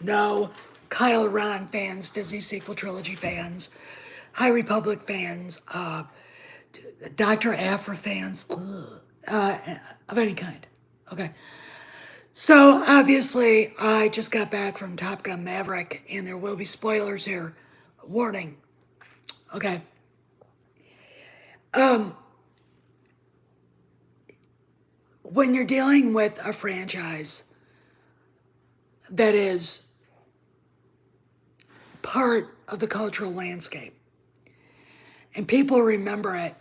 No Kyle Ron fans, Disney sequel trilogy fans, High Republic fans, Dr. Aphra fans, of any kind. Okay. So obviously, I just got back from Top Gun Maverick, and there will be spoilers here. Warning. Okay. When you're dealing with a franchise that is part of the cultural landscape, and people remember it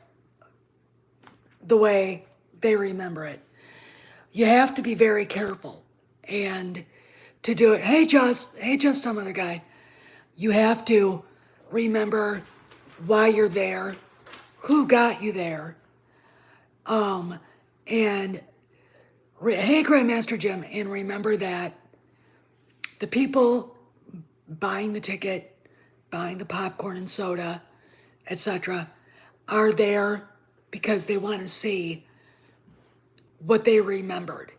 the way they remember it, you have to be very careful. And to do it, hey, just some other guy, you have to remember why you're there, who got you there, and hey, Grandmaster Jim, and remember that the people buying the ticket, buying the popcorn and soda, etc., are there because they want to see what they remembered.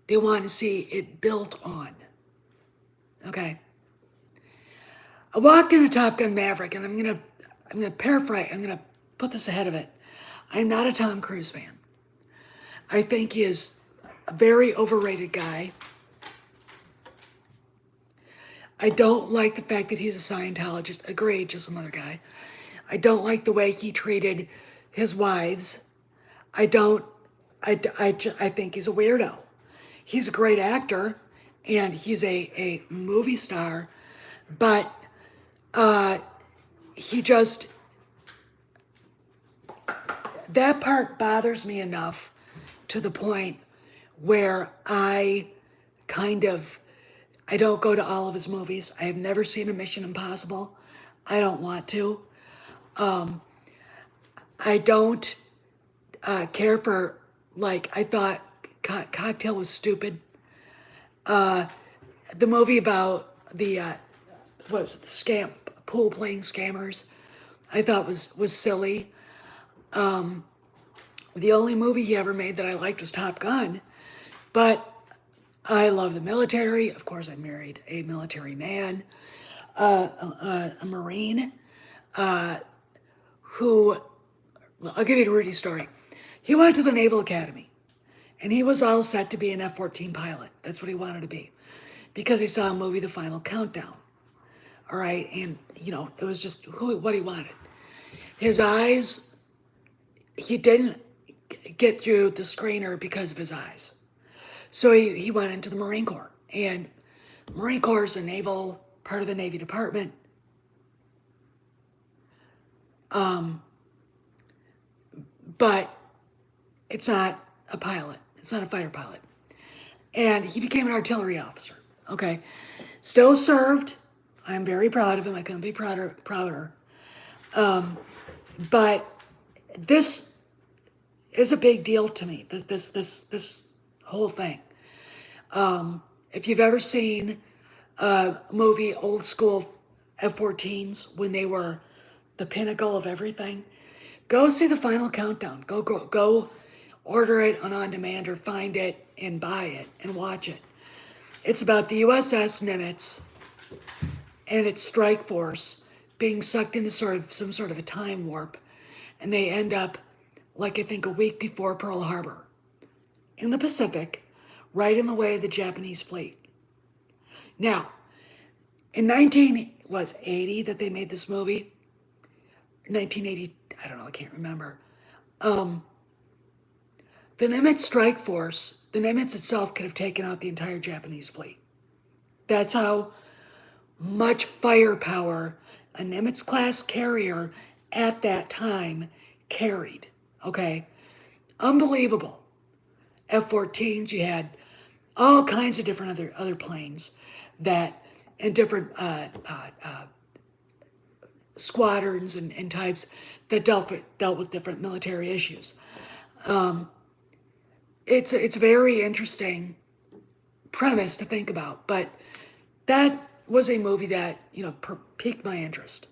They want to see it built on. Okay. I walked into Top Gun Maverick, and I'm gonna paraphrase. I'm gonna put this ahead of it. I'm not a Tom Cruise fan. I think he is a very overrated guy. I don't like the fact that he's a Scientologist. Agreed, just some other guy. I don't like the way he treated his wives. I don't. I think he's a weirdo. He's a great actor, and he's a movie star, but he just, that part bothers me enough to the point where I don't go to all of his movies. I have never seen a Mission Impossible. I don't want to. I don't care for, like, I thought Cocktail was stupid. The movie about the, what was it, the scam, pool playing scammers, I thought was silly. The only movie he ever made that I liked was Top Gun, but I love the military. Of course, I married a military man, a Marine, who, well, I'll give you a Rudy story. He went to the Naval Academy, and he was all set to be an F-14 pilot. That's what he wanted to be, because he saw a movie, The Final Countdown. All right, and it was just what he wanted. His eyes, he didn't get through the screener because of his eyes. So he went into the Marine Corps, and Marine Corps is a naval, part of the Navy Department. But it's not a pilot. It's not a fighter pilot. And he became an artillery officer, okay? Still served. I'm very proud of him. I couldn't be prouder. But this is a big deal to me, this whole thing. If you've ever seen a movie, old school F-14s, when they were the pinnacle of everything, go see The Final Countdown. Go order it on demand or find it and buy it and watch it. It's about the USS Nimitz and its strike force being sucked into some sort of a time warp, and they end up, like, I think, a week before Pearl Harbor in the Pacific, right in the way of the Japanese fleet. Now, in 1980 that they made this movie, 1980, I don't know, I can't remember. The Nimitz strike force, the Nimitz itself could have taken out the entire Japanese fleet. That's how much firepower a Nimitz-class carrier at that time carried, okay? Unbelievable. F-14s, you had all kinds of different other planes that, and different squadrons and types that dealt with different military issues. It's a very interesting premise to think about, but that was a movie that piqued my interest.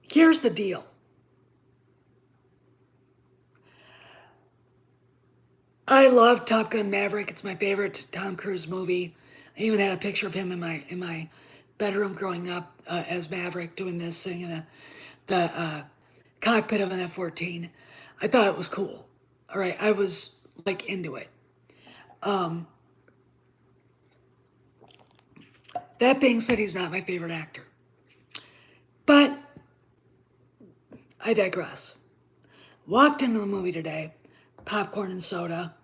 Here's the deal. I love Top Gun Maverick. It's my favorite Tom Cruise movie. I even had a picture of him in my bedroom growing up as Maverick doing this, sitting in the cockpit of an F-14. I thought it was cool. All right, I was like into it. Um, that being said, he's not my favorite actor. But I digress. Walked into the movie today, popcorn and soda,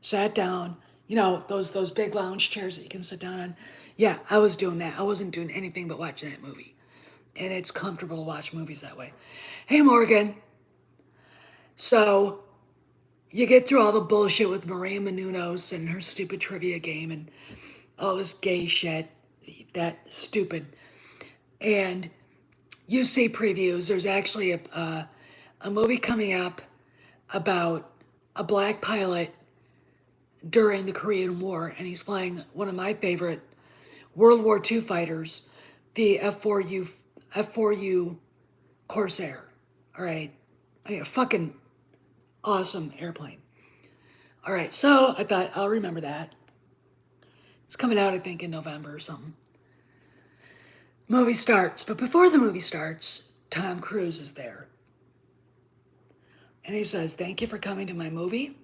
sat down, you know, those big lounge chairs that you can sit down on. Yeah, I was doing that. I wasn't doing anything but watching that movie. And it's comfortable to watch movies that way. Hey, Morgan. So you get through all the bullshit with Maria Menounos and her stupid trivia game and all this gay shit. That stupid. And you see previews. There's actually a movie coming up about a black pilot during the Korean War, and he's flying one of my favorite World War II fighters, the F4U Corsair. All right, I mean, a fucking awesome airplane. All right, so I thought I'll remember that. It's coming out, I think, in November or something. Movie starts, but before the movie starts, Tom Cruise is there. And he says, "Thank you for coming to my movie.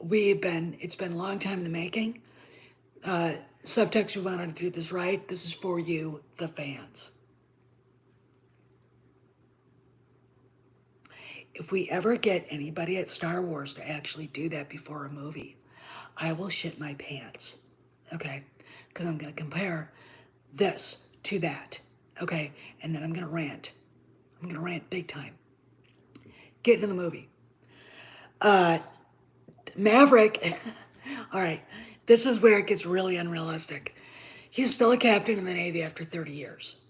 It's been a long time in the making. Subtext, we wanted to do this right. This is for you, the fans. If we ever get anybody at Star Wars to actually do that before a movie, I will shit my pants, okay? Because I'm going to compare this to that, okay? And then I'm going to rant. I'm going to rant big time. Get into the movie. Maverick, all right, this is where it gets really unrealistic. He's still a captain in the Navy after 30 years.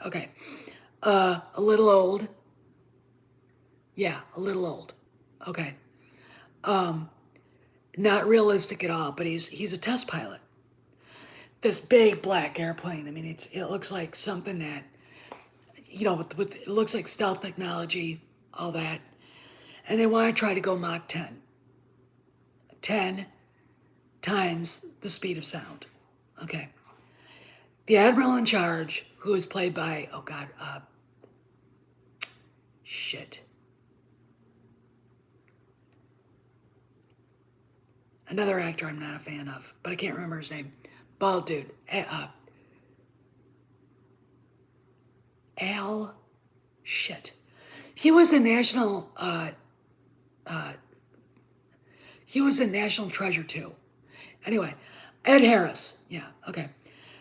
Okay, a little old. Yeah, a little old. Okay. Not realistic at all, but he's a test pilot. This big black airplane. I mean, it looks like something that, you know, with it looks like stealth technology, all that. And they want to try to go Mach 10. 10 times the speed of sound. Okay. The admiral in charge, who is played by, oh God, shit. Another actor I'm not a fan of, but I can't remember his name. Bald dude. Al, shit. He was a national treasure too. Anyway, Ed Harris. Yeah, okay.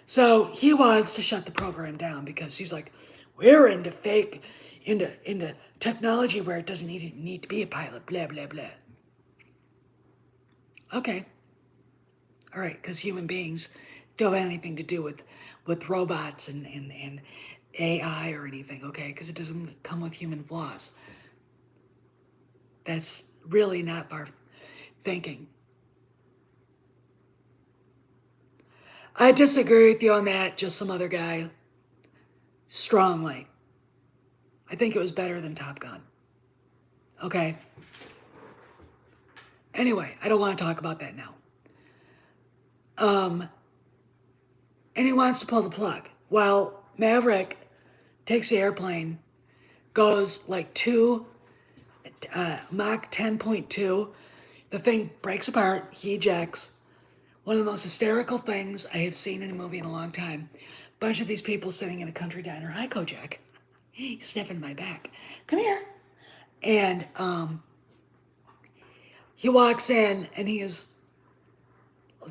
So he wants to shut the program down because he's like, we're into technology where it doesn't need to be a pilot, blah, blah, blah. Okay. All right, because human beings don't have anything to do with robots and AI or anything, okay? Because it doesn't come with human flaws. That's really not our thinking. I disagree with you on that, just some other guy. Strongly. I think it was better than Top Gun. Okay. Anyway, I don't want to talk about that now. And he wants to pull the plug. Well, Maverick takes the airplane, goes like Mach 10.2. The thing breaks apart. He ejects. One of the most hysterical things I have seen in a movie in a long time. Bunch of these people sitting in a country diner. Hi, Kojak. He's sniffing my back. Come here. And he walks in and he is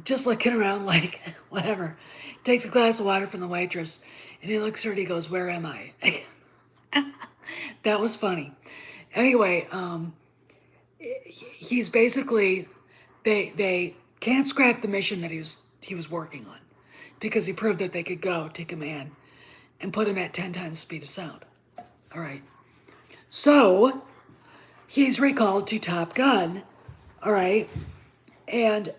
just looking around like, whatever. Takes a glass of water from the waitress and he looks at her and he goes, "Where am I?" That was funny. Anyway, he's basically, they can't scrap the mission that he was working on because he proved that they could go take a man and put him at 10 times the speed of sound. All right. So he's recalled to Top Gun. All right. And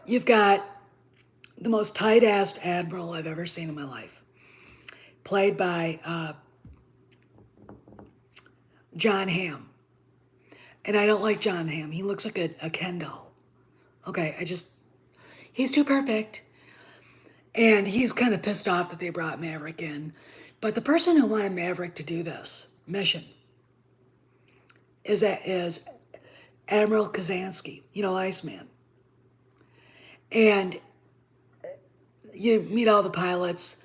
you've got the most tight-assed admiral I've ever seen in my life, played by John Hamm. And I don't like John Hamm. He looks like a Ken doll. Okay, he's too perfect. And he's kind of pissed off that they brought Maverick in. But the person who wanted Maverick to do this mission is Admiral Kazansky, Iceman. And you meet all the pilots,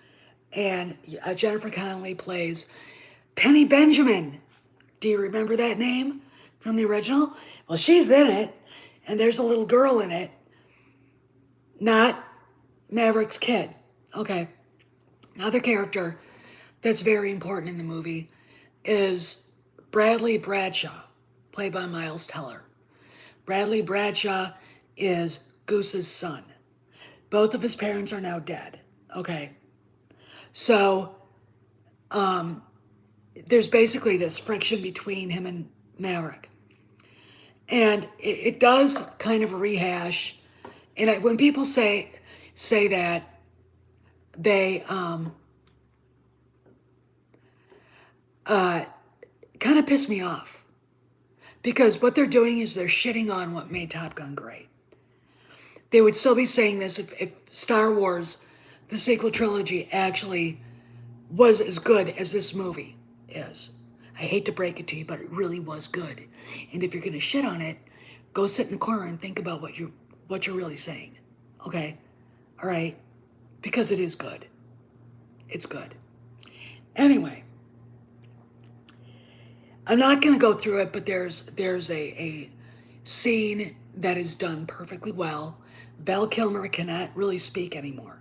and Jennifer Connelly plays Penny Benjamin. Do you remember that name from the original? Well, she's in it, and there's a little girl in it, not Maverick's kid. Okay. Another character that's very important in the movie is Bradley Bradshaw, played by Miles Teller. Bradley Bradshaw is Goose's son. Both of his parents are now dead. Okay. So, there's basically this friction between him and Maverick. And it does kind of rehash. And when people say that, they kind of piss me off. Because what they're doing is they're shitting on what made Top Gun great. They would still be saying this if Star Wars, the sequel trilogy, actually was as good as this movie is. I hate to break it to you, but it really was good. And if you're gonna shit on it, go sit in the corner and think about what you're really saying. Okay? All right? Because it is good. It's good. Anyway, I'm not gonna go through it, but there's a scene that is done perfectly well. Val Kilmer cannot really speak anymore.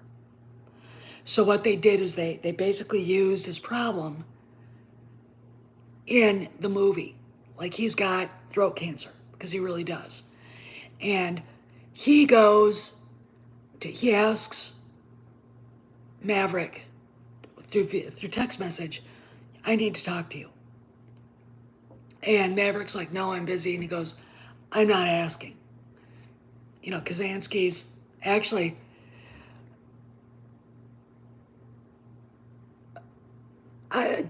So what they did is they basically used his problem in the movie. Like, he's got throat cancer, because he really does. And he asks Maverick through text message, I need to talk to you. And Maverick's like, no, I'm busy. And he goes, I'm not asking. Kazansky's actually,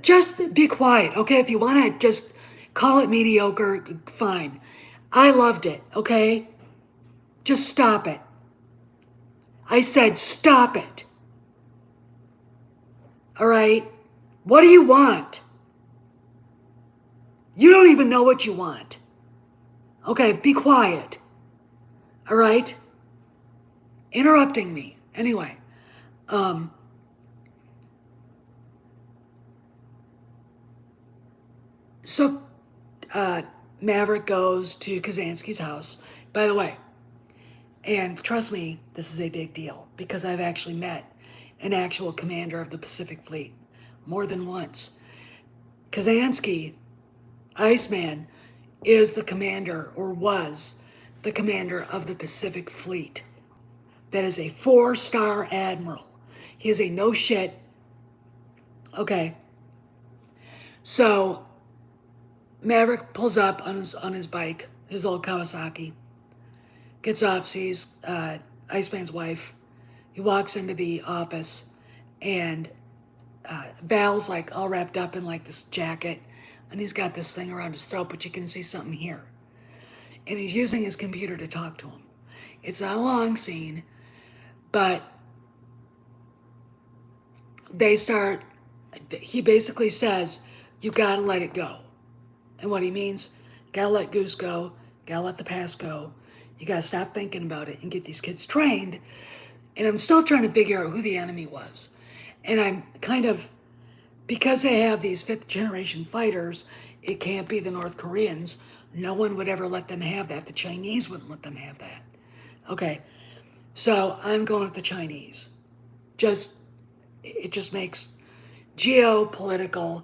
just be quiet, okay? If you want to just call it mediocre, fine. I loved it, okay? Just stop it. I said stop it. All right? What do you want? You don't even know what you want. Okay, be quiet. All right? Interrupting me. Anyway, so Maverick goes to Kazansky's house. By the way, and trust me, this is a big deal, because I've actually met an actual commander of the Pacific Fleet more than once. Kazansky, Iceman, is the commander, or was the commander of the Pacific Fleet. That is a 4-star admiral. He is a no shit. Okay. So Maverick pulls up on his bike, his old Kawasaki, gets off, sees Iceman's wife. He walks into the office, and Val's like all wrapped up in like this jacket, and he's got this thing around his throat, but you can see something here. And he's using his computer to talk to him. It's not a long scene, but he basically says, you gotta let it go. And what he means, gotta let Goose go, gotta let the past go. You gotta stop thinking about it and get these kids trained. And I'm still trying to figure out who the enemy was. And I'm kind of, because they have these 5th generation fighters, it can't be the North Koreans. No one would ever let them have that. The Chinese wouldn't let them have that. Okay, so I'm going with the Chinese. It just makes geopolitical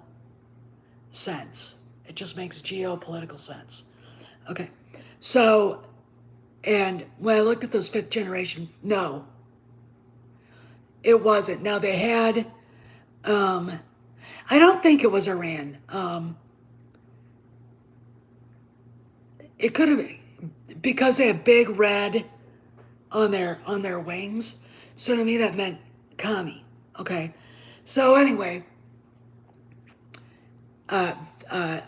sense. It just makes geopolitical sense. Okay, so, and when I looked at those 5th generation, no, it wasn't. Now they had, I don't think it was Iran. It could have been, because they have big red on their wings. So to me that meant commie. Okay. So anyway, uh,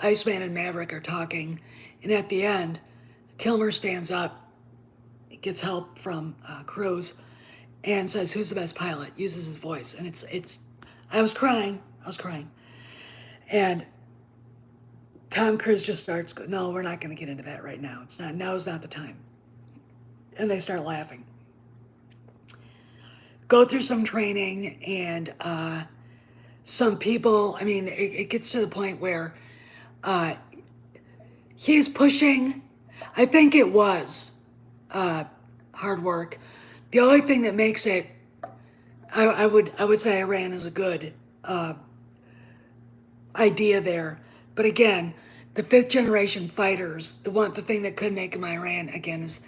Iceman and Maverick are talking, and at the end, Kilmer stands up, gets help from Cruise, and says, "Who's the best pilot?" Uses his voice, and it's. I was crying. I was crying, and Tom Cruise just starts. No, we're not going to get into that right now. It's not. Now is not the time. And they start laughing. Go through some training, and some people. I mean, it gets to the point where uh, he's pushing. I think it was hard work. The only thing that makes it, I would say Iran is a good idea there. But again, the fifth generation fighters, the thing that could make them Iran again is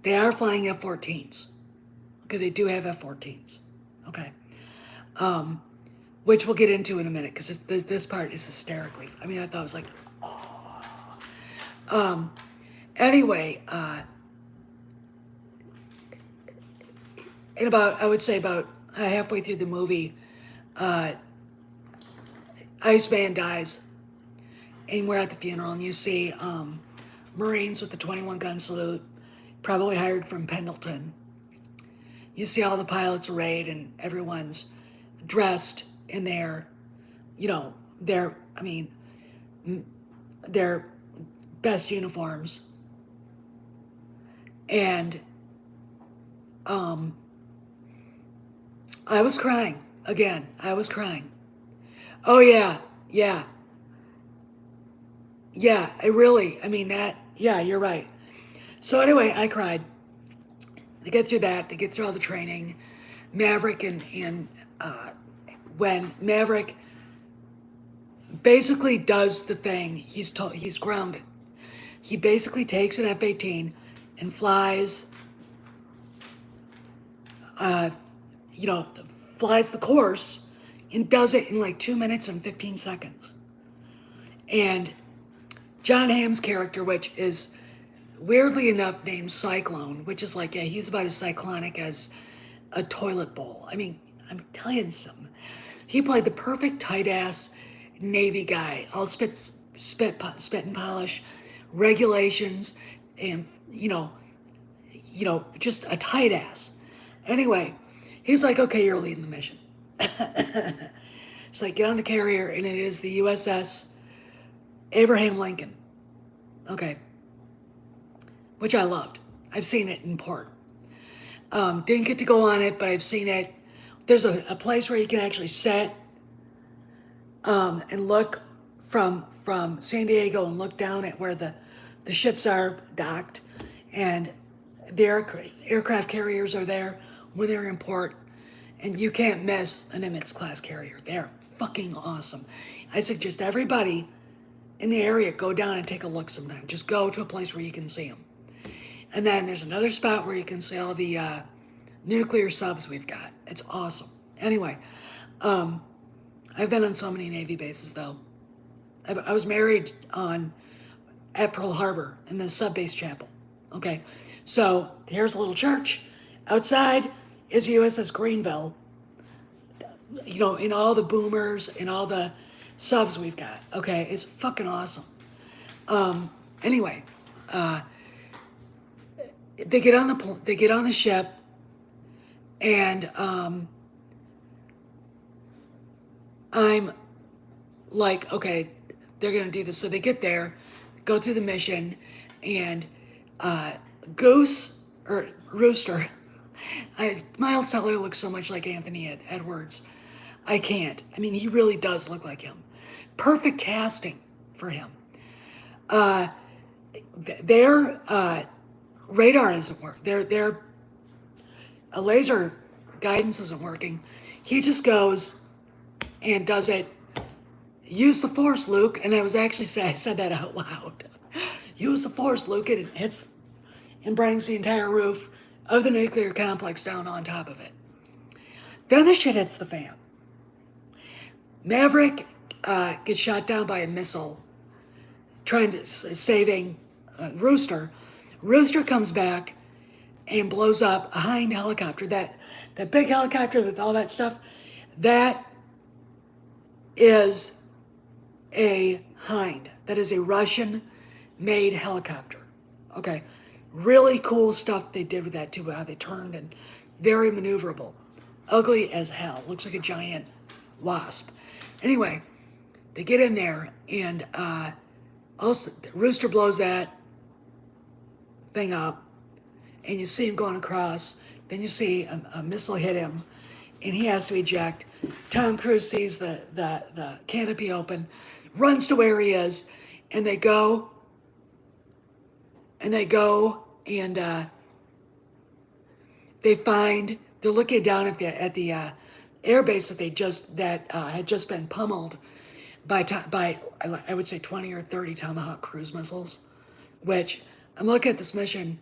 they are flying F-14s. Okay, they do have F-14s. Okay, which we'll get into in a minute because this part is hysterically. I mean, I thought it was like, anyway, in about, I would say about halfway through the movie, Iceman dies, and we're at the funeral, and you see Marines with the 21 gun salute, probably hired from Pendleton. You see all the pilots arrayed, and everyone's dressed in their, their best uniforms, and I was crying again. I was crying. Oh yeah, yeah, yeah. Yeah, you're right. So anyway, I cried. They get through that. They get through all the training. Maverick and when Maverick basically does the thing, he's grounded. He basically takes an F-18 and flies, flies the course and does it in like 2 minutes and 15 seconds. And John Hamm's character, which is weirdly enough named Cyclone, which is like, yeah, he's about as cyclonic as a toilet bowl. I mean, I'm telling you something. He played the perfect tight-ass Navy guy, all spit and polish, regulations, and, just a tight ass. Anyway, he's like, okay, you're leading the mission. It's like, get on the carrier, and it is the USS Abraham Lincoln. Okay. Which I loved. I've seen it in port. Didn't get to go on it, but I've seen it. There's a place where you can actually sit and look from San Diego and look down at where the ships are docked, and the aircraft carriers are there when they're in port, and you can't miss an Nimitz class carrier. They're fucking awesome. I suggest everybody in the area go down and take a look sometime. Just go to a place where you can see them. And then there's another spot where you can see all the nuclear subs we've got. It's awesome. Anyway, I've been on so many Navy bases though. I was married at Pearl Harbor in the sub-base chapel. Okay, so here's a little church. Outside is USS Greenville. In all the boomers and all the subs we've got. Okay, it's fucking awesome. Anyway, they get on the ship, and I'm like, okay, they're gonna do this. So they get there, go through the mission, and Goose or Rooster. Miles Teller looks so much like Anthony Edwards. I can't. I mean, he really does look like him. Perfect casting for him. Their radar isn't working. Their laser guidance isn't working. He just goes and does it. Use the Force, Luke. And I said that out loud. Use the Force, Luke, and it hits and brings the entire roof of the nuclear complex down on top of it. Then the shit hits the fan. Maverick gets shot down by a missile, saving Rooster. Rooster comes back and blows up a Hind helicopter. That big helicopter with all that stuff, that is a Hind. That is a Russian-made helicopter. Okay, really cool stuff they did with that too. How they turned and very maneuverable. Ugly as hell. Looks like a giant wasp. Anyway, they get in there and also Rooster blows that thing up, and you see him going across. Then you see a missile hit him, and he has to eject. Tom Cruise sees the canopy open, runs to where he is, and they go and they find they're looking down at the air base that had just been pummeled by I would say 20 or 30 Tomahawk cruise missiles, which I'm looking at this mission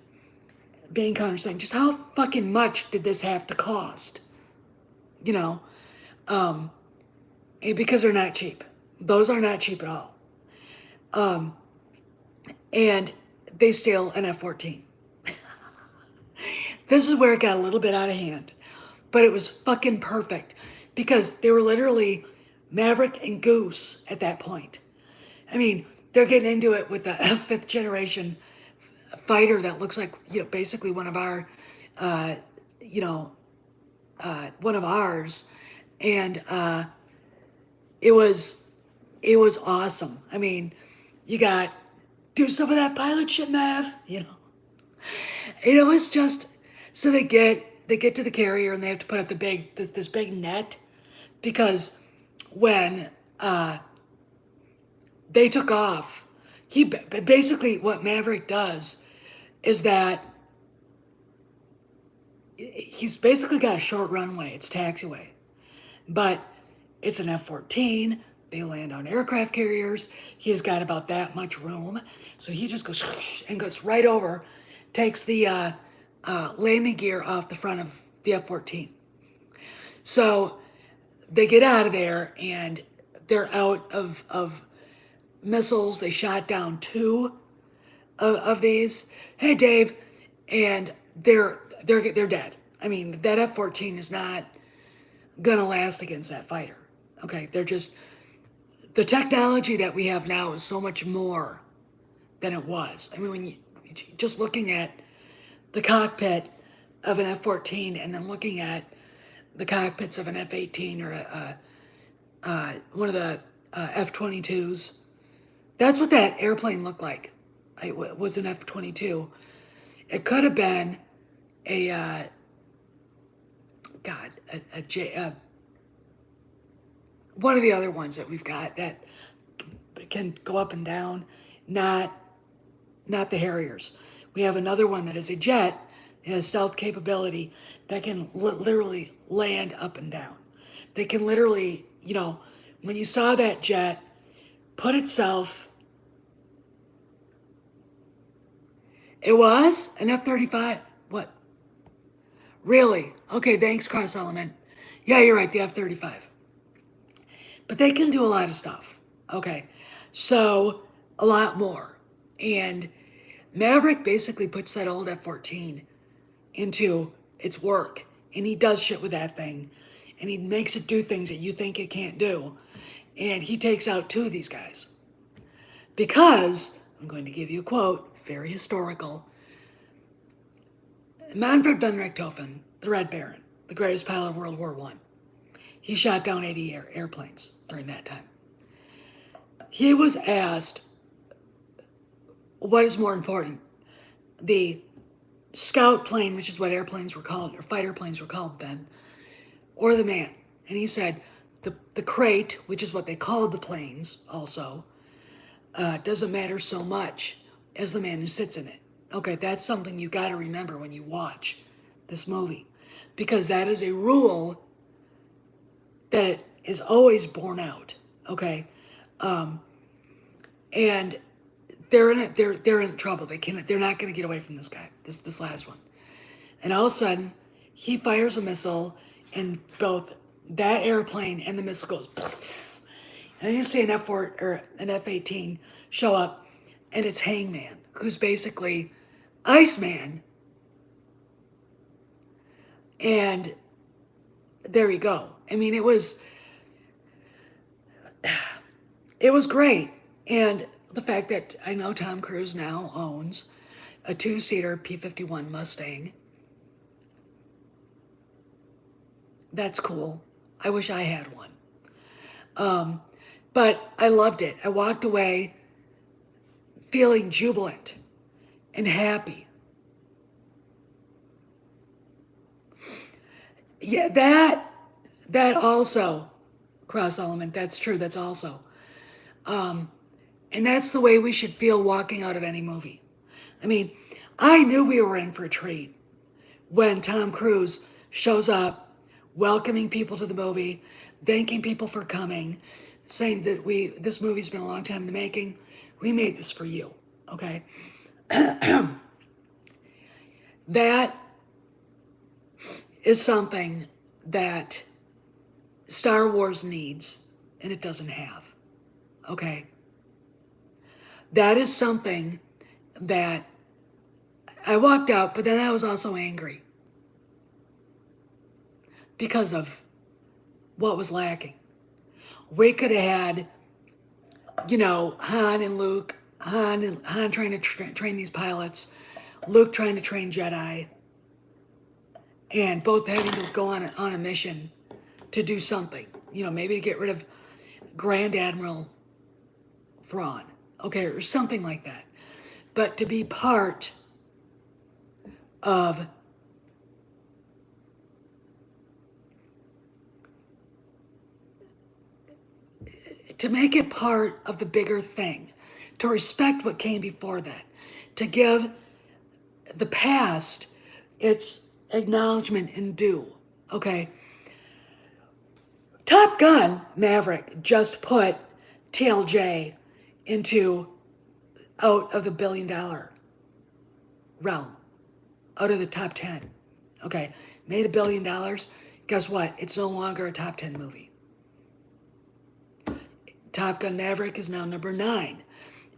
being kind of saying just how fucking much did this have to cost, you know, because they're not cheap. Those are not cheap at all. And they steal an F-14. This is where it got a little bit out of hand, but it was fucking perfect because they were literally Maverick and Goose at that point. I mean, they're getting into it with the fifth generation fighter that looks like, basically one of our, one of ours, and it was awesome. I mean, you got do some of that pilot shit, Mav. It's just so they get to the carrier and they have to put up this big net because when they took off, he basically what Maverick does is that he's basically got a short runway. It's taxiway, but it's an F-14. They land on aircraft carriers. He's got about that much room, so he just goes and goes right over, takes the landing gear off the front of the F-14. So they get out of there and they're out of missiles. They shot down 2 of these. Hey, Dave, and they're dead. I mean, that F-14 is not gonna last against that fighter. Okay, they're just the technology that we have now is so much more than it was. I mean, when you just looking at the cockpit of an F-14 and then looking at the cockpits of an F-18 or one of the F-22s, that's what that airplane looked like. It was an F-22. It could have been a one of the other ones that we've got that can go up and down, not the Harriers. We have another one that is a jet. It has stealth capability that can literally land up and down. They can literally, when you saw that jet put itself, it was an F-35. What? Really? Okay, thanks, Cross Element. Yeah, you're right, the F-35. But they can do a lot of stuff. Okay, so a lot more. And Maverick basically puts that old F-14 into its work. And he does shit with that thing. And he makes it do things that you think it can't do. And he takes out 2 of these guys. Because, I'm going to give you a quote, very historical. Manfred von Richthofen, the Red Baron, the greatest pilot of World War I, he shot down 80 airplanes during that time. He was asked, what is more important? The scout plane, which is what airplanes were called, or fighter planes were called then, or the man? And he said, the crate, which is what they called the planes also, doesn't matter so much as the man who sits in it. Okay, that's something you got to remember when you watch this movie, because that is a rule that is always borne out. Okay, and they're in trouble. They're not going to get away from this guy. This last one, and all of a sudden, he fires a missile, and both that airplane and the missile goes, and then you see an F-4 or an F-18 show up, and it's Hangman, who's basically Iceman. And there you go. I mean, it was it was great. And the fact that I know Tom Cruise now owns a two-seater P-51 Mustang, that's cool. I wish I had one. But I loved it. I walked away feeling jubilant and happy. Yeah, that also, cross element, that's true, that's also. And that's the way we should feel walking out of any movie. I mean, I knew we were in for a treat when Tom Cruise shows up, welcoming people to the movie, thanking people for coming, saying that this movie's been a long time in the making. We made this for you, okay? That is something that Star Wars needs, and it doesn't have, okay? That is something that I walked out, but then I was also angry because of what was lacking. We could have had, Han and Luke, Han trying to train these pilots, Luke trying to train Jedi, and both having to go on a mission to do something. Maybe to get rid of Grand Admiral Thrawn, okay, or something like that. But to be part of to make it part of the bigger thing, to respect what came before that, to give the past its acknowledgement and due, okay? Top Gun Maverick just put TLJ out of the $1 billion realm, out of the top 10, okay? Made $1 billion. Guess what? It's no longer a top 10 movie. Top Gun Maverick is now number 9.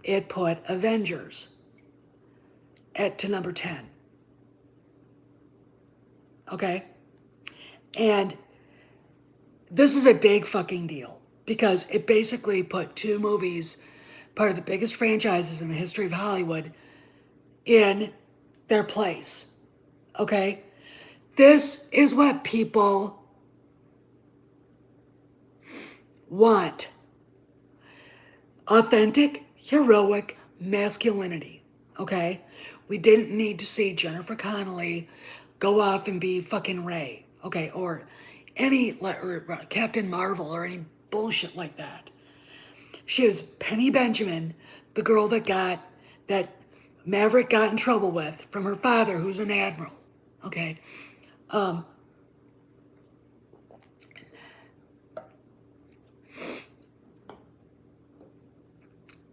It put Avengers to number 10. Okay? And this is a big fucking deal because it basically put two movies, part of the biggest franchises in the history of Hollywood, in their place. Okay? This is what people want. Authentic, heroic masculinity, okay? We didn't need to see Jennifer Connelly go off and be fucking Rey, okay? Or Captain Marvel or any bullshit like that. She is Penny Benjamin, the girl that Maverick got in trouble with from her father, who's an admiral, okay?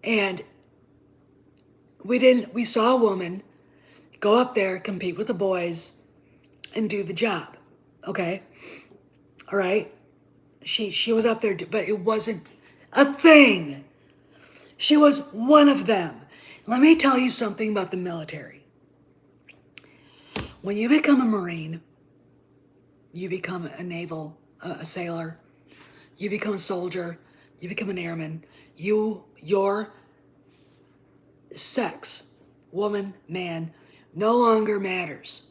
And we saw a woman go up there, compete with the boys, and do the job, okay? All right? She was up there, but it wasn't a thing. She was one of them. Let me tell you something about the military. When you become a Marine, you become a sailor, you become a soldier, you become an airman, your sex, woman, man, no longer matters.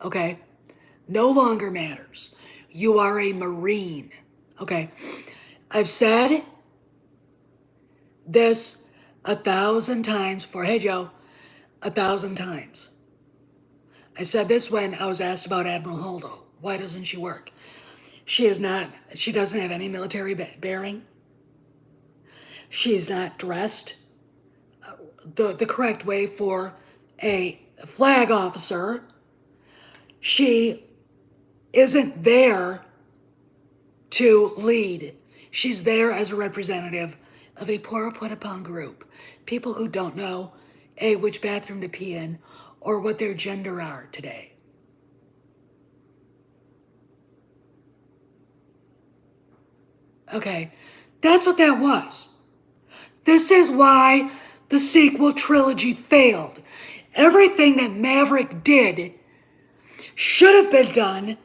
Okay? No longer matters. You are a Marine. Okay? I've said this 1,000 times before. Hey, Joe, 1,000 times. I said this when I was asked about Admiral Holdo. Why doesn't she work? She doesn't have any military bearing. She's not dressed the correct way for a flag officer. She isn't there to lead. She's there as a representative of a poor put upon group. People who don't know, which bathroom to pee in or what their gender are today. Okay, that's what that was. This is why the sequel trilogy failed. Everything that Maverick did should have been done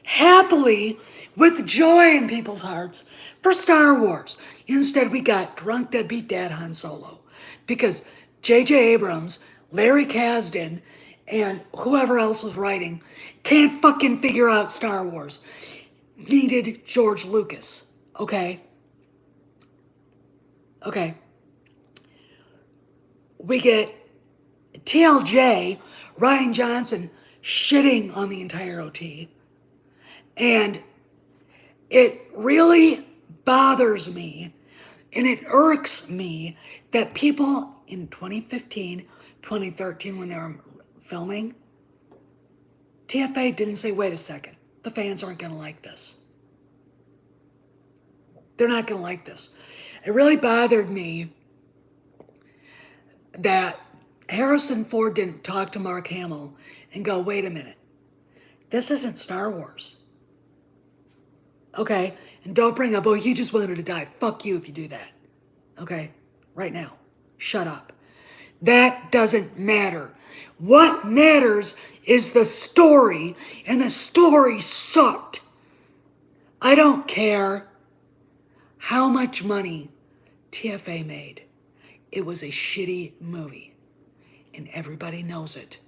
happily with joy in people's hearts for Star Wars. Instead, we got drunk deadbeat dad Han Solo. Because J.J. Abrams, Larry Kasdan, and whoever else was writing can't fucking figure out Star Wars. Needed George Lucas. Okay? Okay. We get TLJ, Ryan Johnson, shitting on the entire OT. And it really bothers me and it irks me that people in 2015, 2013, when they were filming, TFA didn't say, wait a second, the fans aren't going to like this. They're not going to like this. It really bothered me that Harrison Ford didn't talk to Mark Hamill and go, wait a minute, this isn't Star Wars. Okay? And don't bring up, oh, he just wanted to die. Fuck you if you do that. Okay? Right now. Shut up. That doesn't matter. What matters is the story, and the story sucked. I don't care how much money TFA made. It was a shitty movie, and everybody knows it.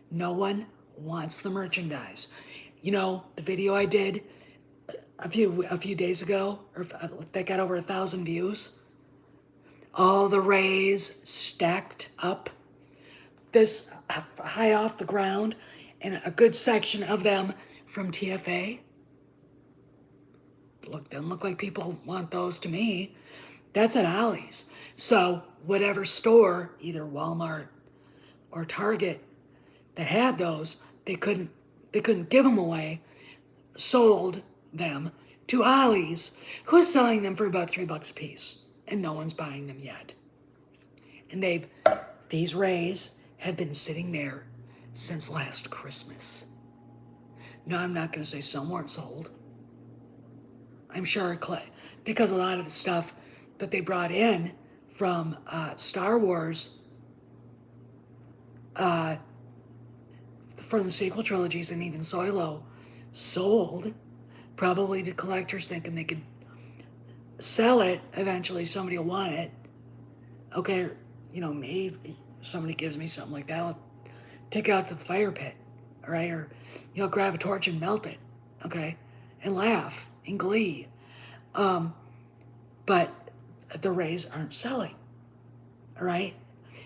No one wants the merchandise. You know, the video I did a few days ago, or that got over 1,000 views. All the Rays stacked up this high off the ground, and a good section of them from TFA. Doesn't look like people want those to me. That's at Ollie's. So whatever store, either Walmart or Target, that had those, they couldn't give them away, sold them to Ollie's, who's selling them for about $3 a piece, and no one's buying them yet. And these Rays have been sitting there since last Christmas. No, I'm not going to say some weren't sold. I'm sure because a lot of the stuff that they brought in from Star Wars, from the sequel trilogies and even Solo, sold, probably to collectors thinking they could sell it. Eventually somebody will want it. Okay, you know, maybe somebody gives me something like that, I'll take it out to the fire pit, all right? Or, you know, grab a torch and melt it, okay? And laugh in glee. But the Rays aren't selling, all right?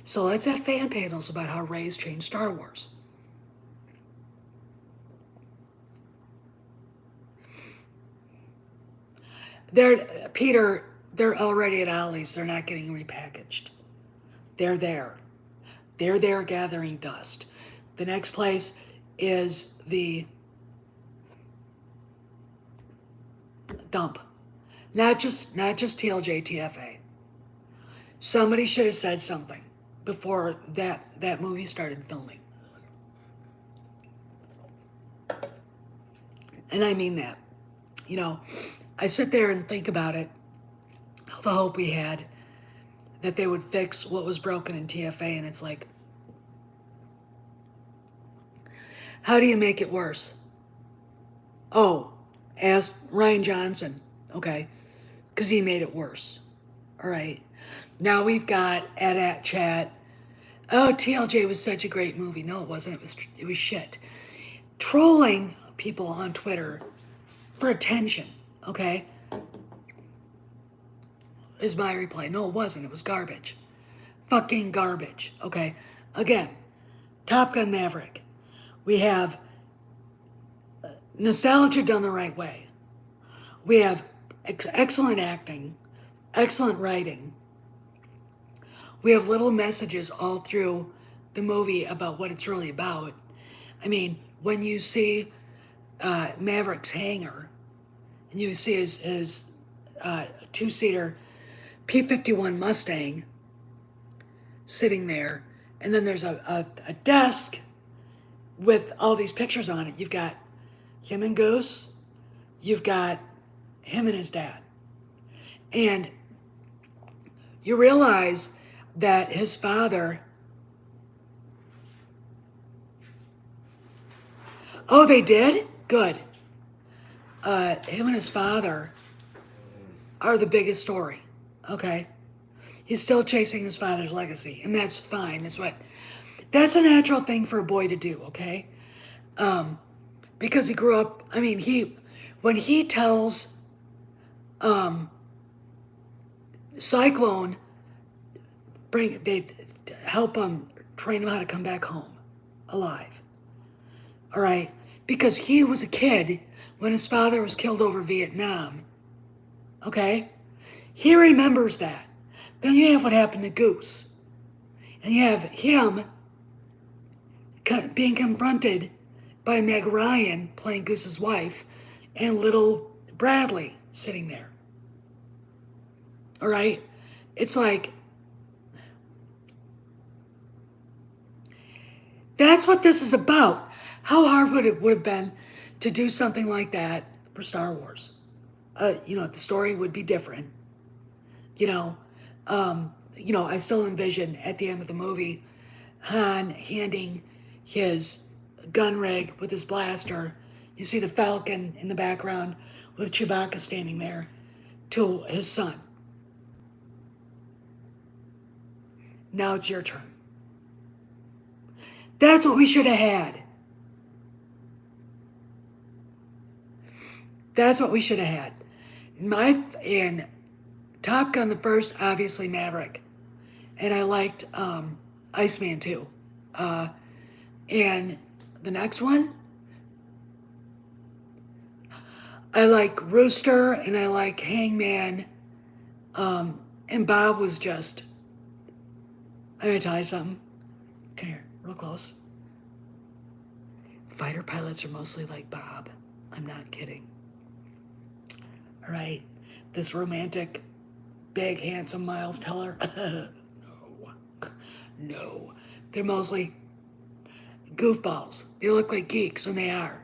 So let's have fan panels about how Rays changed Star Wars. They're already at Ollie's. They're not getting repackaged. They're there. They're there gathering dust. The next place is the dump. Not just TLJ, TFA. Somebody should have said something before that movie started filming. And I mean that. You know, I sit there and think about it, all the hope we had that they would fix what was broken in TFA, and it's like, how do you make it worse? Oh, ask Ryan Johnson, okay, because he made it worse. All right. Now we've got at chat, oh, TLJ was such a great movie. No, it wasn't. It was shit. Trolling people on Twitter for attention, okay, is my reply. No, it wasn't. It was garbage. Fucking garbage, okay? Again, Top Gun Maverick. We have nostalgia done the right way. We have excellent acting, excellent writing. We have little messages all through the movie about what it's really about. I mean, when you see Maverick's hangar, and you see his two-seater P-51 Mustang sitting there, and then there's a desk with all these pictures on it. You've got him and Goose, you've got him and his dad. And you realize that his father... Oh, they did? Good. him and his father are the biggest story. Okay, he's still chasing his father's legacy, and that's fine. That's a natural thing for a boy to do. Okay, because he grew up. I mean, when he tells Cyclone, they help him train him how to come back home alive. All right, because he was a kid when his father was killed over Vietnam. Okay, he remembers that. Then you have what happened to Goose, and you have him being confronted by Meg Ryan playing Goose's wife, and little Bradley sitting there. All right, it's like that's what this is about. How hard would it have been to do something like that for Star Wars? The story would be different. You know, I still envision at the end of the movie Han handing his gun rig with his blaster. You see the Falcon in the background with Chewbacca standing there to his son. Now it's your turn. That's what we should have had. That's what we should have had. In Top Gun, the first, obviously Maverick. And I liked Iceman too. And the next one, I like Rooster and I like Hangman. And Bob was just, I'm going to tell you something. Come here, real close. Fighter pilots are mostly like Bob. I'm not kidding. All right, this romantic, big, handsome Miles Teller. No. They're mostly goofballs. They look like geeks, and they are.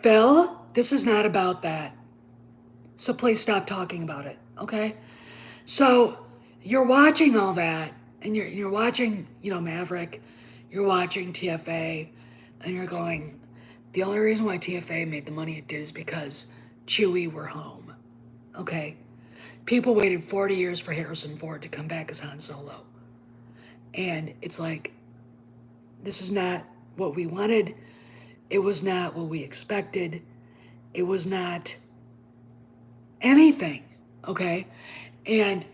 Phil, this is not about that. So please stop talking about it, okay? So you're watching all that, and you're watching, Maverick, you're watching TFA, and you're going, the only reason why TFA made the money it did is because Chewie were home, okay? People waited 40 years for Harrison Ford to come back as Han Solo. And it's like, this is not what we wanted. It was not what we expected. It was not anything, okay? And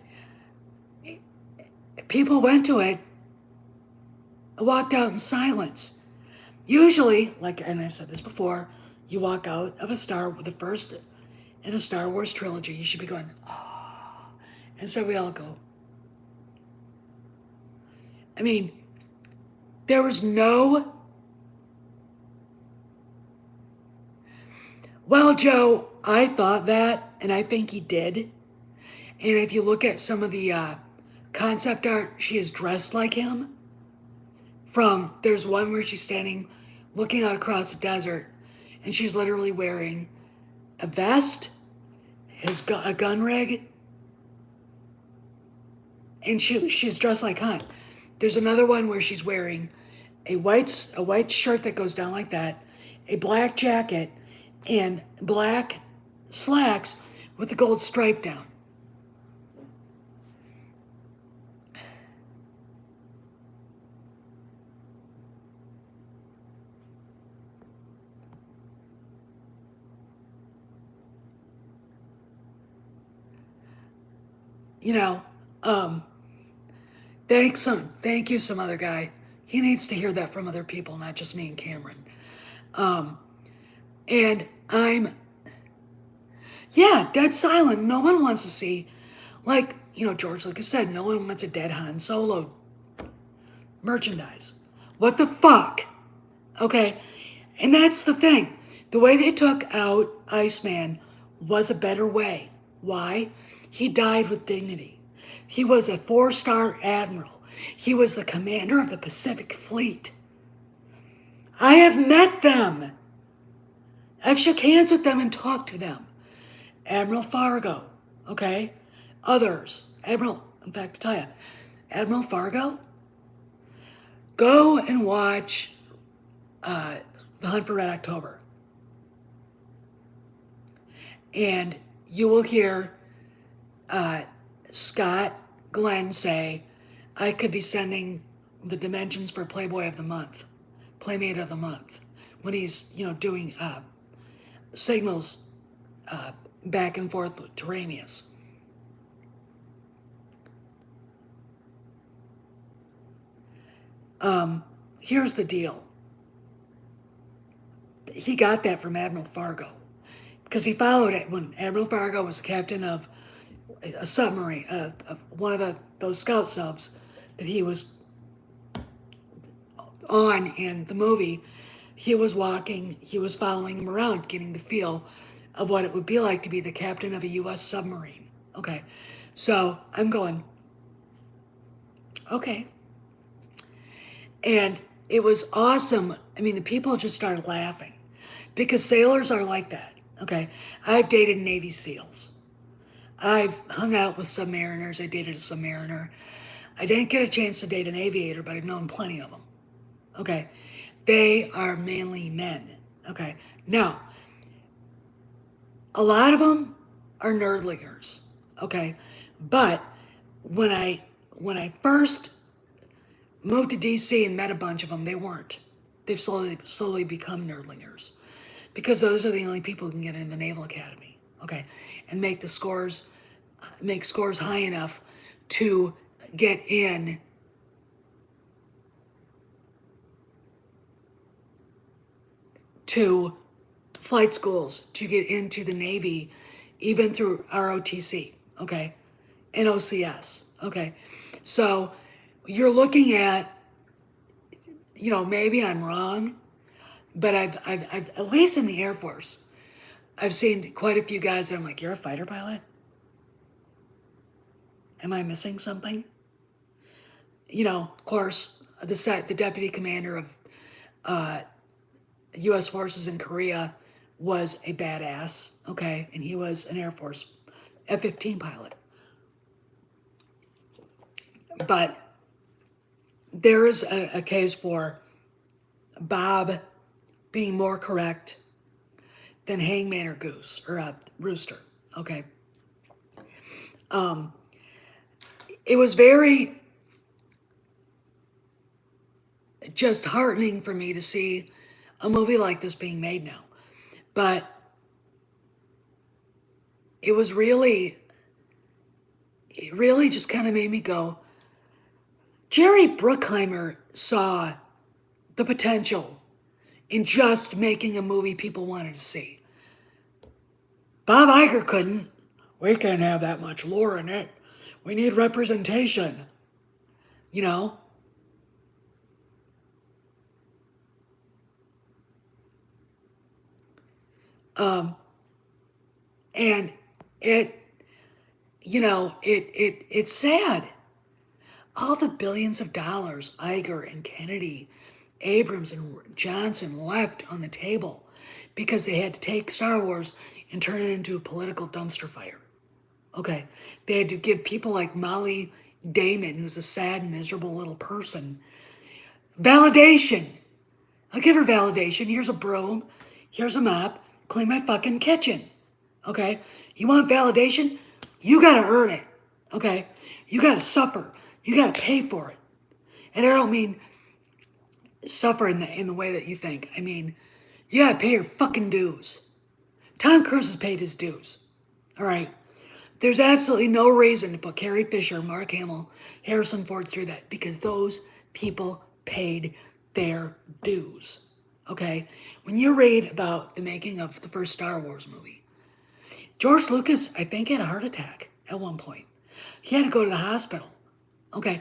people went to it, walked out in silence. Usually, and I've said this before, you walk out of the first in a Star Wars trilogy, you should be going, oh. And so we all go. I mean, there was no, well, Joe, I thought that, and I think he did. And if you look at some of the concept art, she is dressed like him. There's one where she's standing, looking out across the desert, and she's literally wearing a vest, a gun rig, and she's dressed like Han. There's another one where she's wearing a white shirt that goes down like that, a black jacket, and black slacks with the gold stripe down. Thank you, some other guy. He needs to hear that from other people, not just me and Cameron. And I'm, dead silent. No one wants to see, George Lucas said, no one wants a dead Han Solo merchandise. What the fuck? Okay, and that's the thing. The way they took out Iceman was a better way. Why? He died with dignity. He was a 4-star admiral. He was the commander of the Pacific Fleet. I have met them. I've shook hands with them and talked to them. Admiral Fargo, okay? Others. In fact, to tell you, Admiral Fargo, go and watch The Hunt for Red October. And you will hear Scott Glenn say, I could be sending the dimensions for Playboy of the Month, Playmate of the Month, when he's, doing signals back and forth to Ramius. Here's the deal. He got that from Admiral Fargo because he followed it when Admiral Fargo was the captain of a submarine, of one of those scout subs that he was on in the movie. He was following him around, getting the feel of what it would be like to be the captain of a U.S. submarine. Okay, so I'm going, okay. And it was awesome. I mean, the people just started laughing because sailors are like that. Okay, I've dated Navy SEALs. I've hung out with submariners. I dated a submariner. I didn't get a chance to date an aviator, but I've known plenty of them. Okay, they are manly men. Okay, now, a lot of them are nerdlingers. Okay, but when I first moved to DC and met a bunch of them, they weren't. They've slowly become nerdlingers because those are the only people who can get in the Naval Academy, okay, and make scores high enough to get in to flight schools, to get into the Navy, even through ROTC, okay, and OCS, okay. So you're looking at, maybe I'm wrong, but I've at least in the Air Force, I've seen quite a few guys that I'm like, you're a fighter pilot? Am I missing something? Of course, the deputy commander of U.S. forces in Korea was a badass, okay, and he was an Air Force F-15 pilot. But there is a case for Bob being more correct than Hangman or Goose or Rooster. Okay. It was very just heartening for me to see a movie like this being made now, but it really just kind of made me go. Jerry Bruckheimer saw the potential in just making a movie people wanted to see. Bob Iger couldn't. We can't have that much lore in it. We need representation. And it's sad. All the billions of dollars Iger and Kennedy, Abrams and Johnson left on the table because they had to take Star Wars and turn it into a political dumpster fire. Okay, they had to give people like Molly Damon, who's a sad, miserable little person, validation. I'll give her validation. Here's a broom. Here's a mop. Clean my fucking kitchen. Okay? You want validation? You gotta earn it. Okay? You gotta suffer. You gotta pay for it. And I don't mean suffer in the way that you think. I mean, you gotta pay your fucking dues. Tom Cruise has paid his dues. All right? There's absolutely no reason to put Carrie Fisher, Mark Hamill, Harrison Ford through that because those people paid their dues. Okay? When you read about the making of the first Star Wars movie, George Lucas, I think, had a heart attack at one point. He had to go to the hospital. Okay?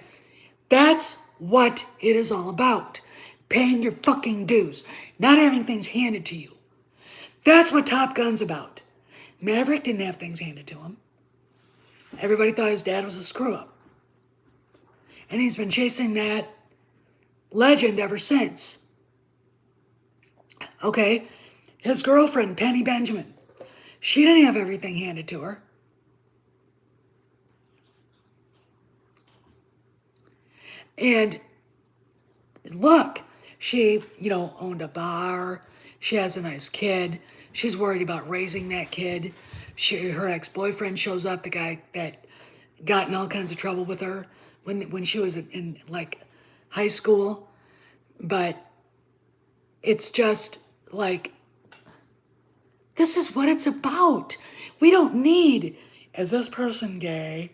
That's what it is all about. Paying your fucking dues. Not having things handed to you. That's what Top Gun's about. Maverick didn't have things handed to him. Everybody thought his dad was a screw-up. And he's been chasing that legend ever since. Okay? His girlfriend, Penny Benjamin, she didn't have everything handed to her. And look, she, owned a bar. She has a nice kid. She's worried about raising that kid. Her ex-boyfriend shows up, the guy that got in all kinds of trouble with her when she was in like high school. But it's just like, this is what it's about. We don't need, is this person gay?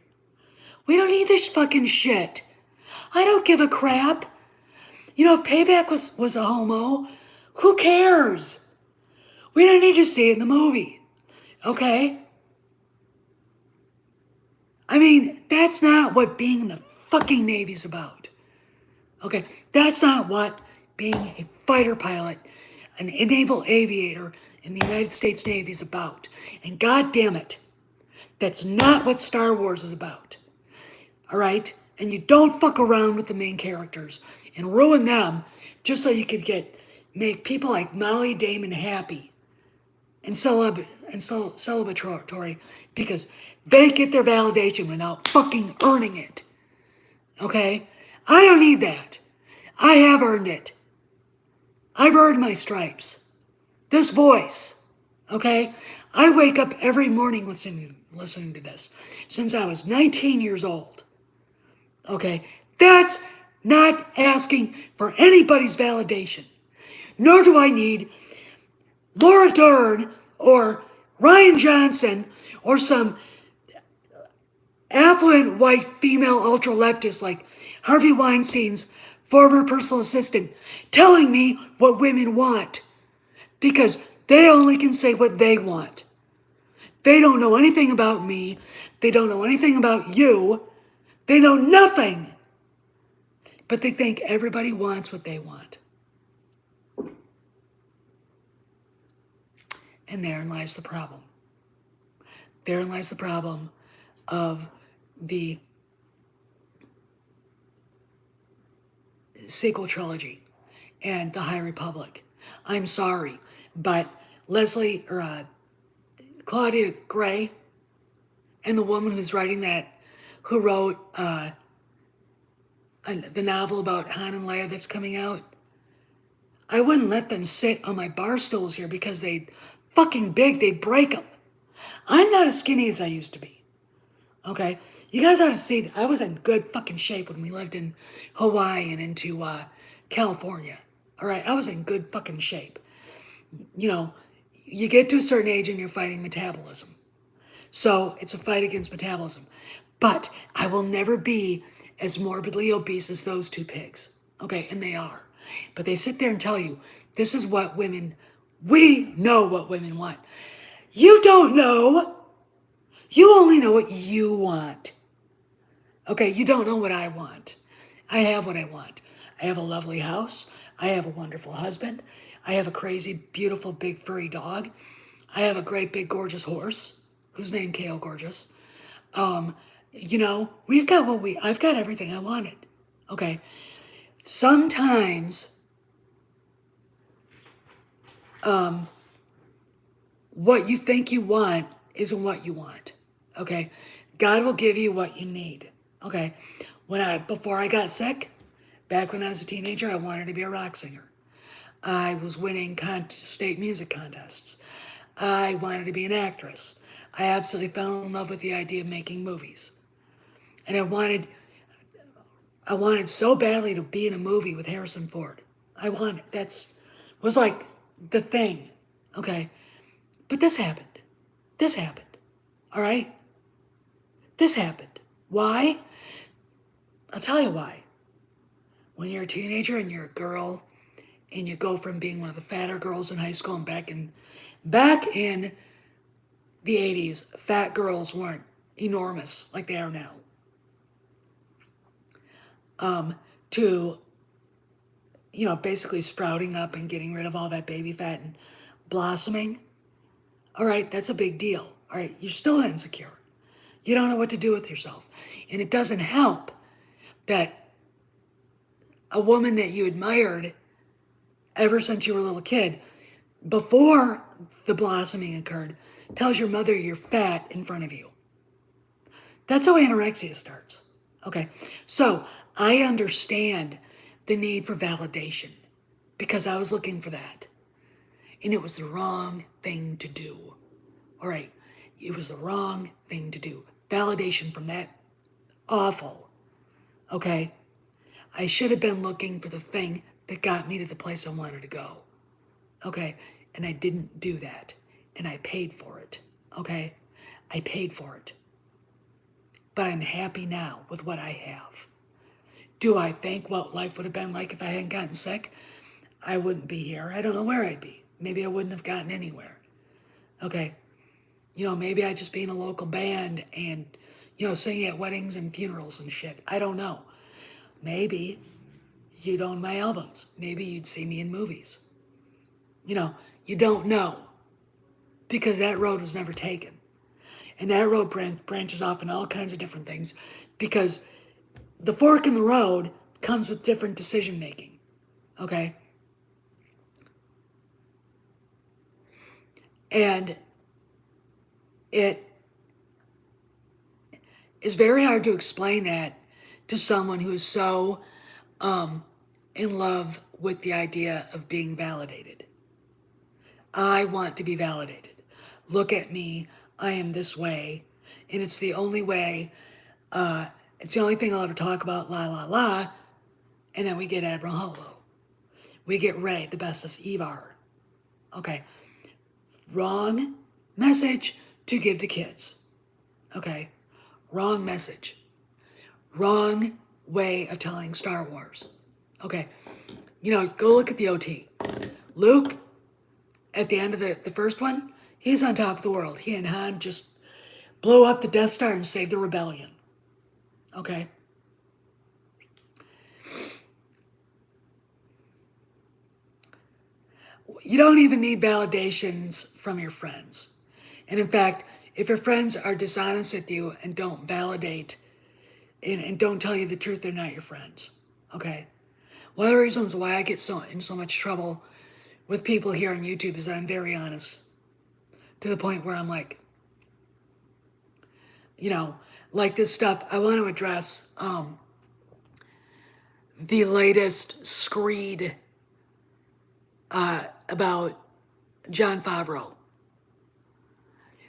We don't need this fucking shit. I don't give a crap. If Payback was a homo, who cares? We don't need to see it in the movie. Okay? I mean, that's not what being in the fucking Navy's about. Okay? That's not what being a fighter pilot, a naval aviator in the United States Navy is about. And god damn it, that's not what Star Wars is about. Alright? And you don't fuck around with the main characters and ruin them just so you could make people like Molly Damon happy and celebratory because they get their validation without fucking earning it. Okay? I don't need that. I have earned it. I've earned my stripes. This voice. Okay? I wake up every morning listening to this since I was 19 years old. Okay? That's not asking for anybody's validation. Nor do I need Laura Dern or Ryan Johnson or some affluent white female ultra-leftist like Harvey Weinstein's former personal assistant telling me what women want. Because they only can say what they want. They don't know anything about me. They don't know anything about you. They know nothing. But they think everybody wants what they want. And therein lies the problem. Therein lies the problem of the sequel trilogy and the High Republic. I'm sorry, but Claudia Gray and the woman who's writing that, who wrote the novel about Han and Leia that's coming out, I wouldn't let them sit on my bar stools here because they fucking big, they break them. I'm not as skinny as I used to be. Okay? You guys ought to see, I was in good fucking shape when we lived in Hawaii and into California. Alright? I was in good fucking shape. You get to a certain age and you're fighting metabolism. So it's a fight against metabolism. But I will never be as morbidly obese as those two pigs. Okay? And they are. But they sit there and tell you, this is what we know what women want. You don't know. You only know what you want. Okay, you don't know what I want. I have what I want. I have a lovely house. I have a wonderful husband. I have a crazy, beautiful, big, furry dog. I have a great, big, gorgeous horse, who's named Kale Gorgeous. I've got everything I wanted. Okay. Sometimes, what you think you want isn't what you want. Okay. God will give you what you need. Okay. Before I got sick, back when I was a teenager, I wanted to be a rock singer. I was winning state music contests. I wanted to be an actress. I absolutely fell in love with the idea of making movies. And I wanted so badly to be in a movie with Harrison Ford. Was like the thing. Okay. But this happened. This happened. All right? This happened. Why? I'll tell you why. When you're a teenager and you're a girl and you go from being one of the fatter girls in high school and back in the 80s, fat girls weren't enormous like they are now. To basically sprouting up and getting rid of all that baby fat and blossoming. All right, that's a big deal. All right, you're still insecure. You don't know what to do with yourself. And it doesn't help that a woman that you admired ever since you were a little kid, before the blossoming occurred, tells your mother you're fat in front of you. That's how anorexia starts. Okay, so I understand the need for validation because I was looking for that. And it was the wrong thing to do. All right. It was the wrong thing to do. Validation from that awful. Okay. I should have been looking for the thing that got me to the place I wanted to go. Okay. And I didn't do that. And I paid for it. Okay. I paid for it. But I'm happy now with what I have. Do I think what life would have been like if I hadn't gotten sick? I wouldn't be here. I don't know where I'd be. Maybe I wouldn't have gotten anywhere. Okay. Maybe I'd just be in a local band and, singing at weddings and funerals and shit. I don't know. Maybe you'd own my albums. Maybe you'd see me in movies. You don't know because that road was never taken. And that road branches off in all kinds of different things because the fork in the road comes with different decision making. Okay? And it is very hard to explain that to someone who is so in love with the idea of being validated. I want to be validated. Look at me. I am this way. And it's the only way, it's the only thing I'll ever talk about, la, la, la. And then we get Admiral Holo. We get Ray, the bestest Evar. Okay. Wrong message to give to kids. Okay. Wrong message. Wrong way of telling Star Wars. Okay. Go look at the OT. Luke, at the end of the first one, he's on top of the world. He and Han just blow up the Death Star and save the rebellion. Okay. You don't even need validations from your friends. And in fact, if your friends are dishonest with you and don't validate and don't tell you the truth, they're not your friends. Okay? One of the reasons why I get in so much trouble with people here on YouTube is that I'm very honest. To the point where I'm like, like this stuff, I want to address the latest screed about Jon Favreau.